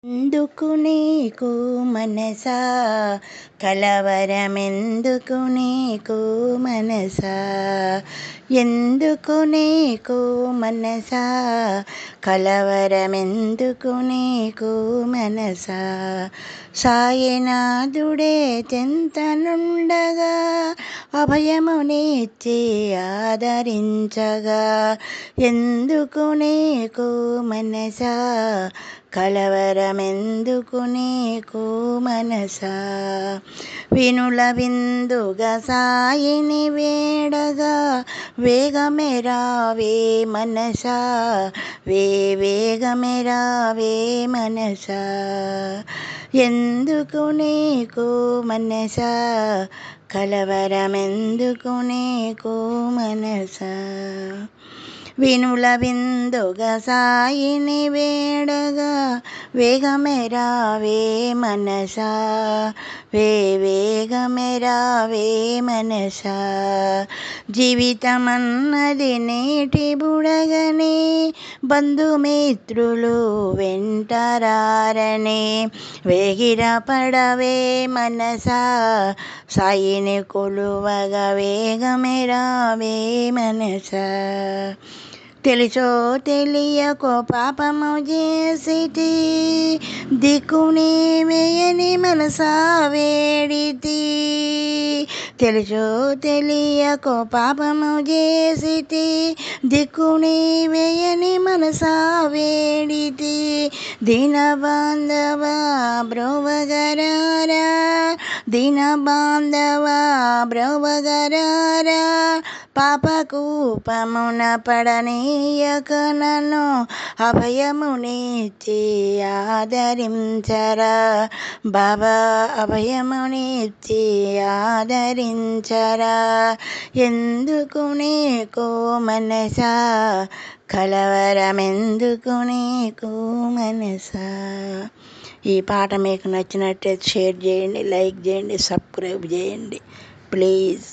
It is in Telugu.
ఎందుకు నీకు మనసా కలవరమెందుకు నీకు మనసా ఎందుకు నీకు మనసా కలవరమెందుకు నీకు మనసా సాయనాథుడే చెంతనుండగా అభయమునిచ్చి ఆదరించగా ఎందుకు నీకు మనసా కలవరమెందుకు నీకు మనసా వినుల విందుగా సాయిని వేడగా వేగమే రావే మనసా వేగమే రావే మనసా ఎందుకు నీకు మనసా కలవరమెందుకు నీకు మనసా వినుల విందుగా సాయిని వేడగా వేగమే రావే మనసా వేగమే రావే మనసా జీవితమన్నది నీటి బుడగని బంధుమిత్రులు వెంటరారని వేగిర పడవే మనసా సాయిని కొలువగా వేగమే రావే మనసా తెలుసో తెలియకో పాపము చేసిటి దిక్కుని వేయని మనసా వేడితి తెలుసో తెలియకో పాపము చేసిటి దిక్కుని వేయని మనసా వేడితి దీన బాంధవ బ్రోవగరారా దీన బాంధవ బ్రోవగరారా పాపకూపమున పడనీయక నన్ను అభయమునిచ్చి ఆదరించరా బాబా అభయమునిచ్చి ఆదరించరా ఎందుకు నీకు మనసా కలవరమెందుకు నీకు మనసా ఈ పాట మీకు నచ్చినట్లయితే షేర్ చేయండి, లైక్ చేయండి, సబ్స్క్రైబ్ చేయండి ప్లీజ్.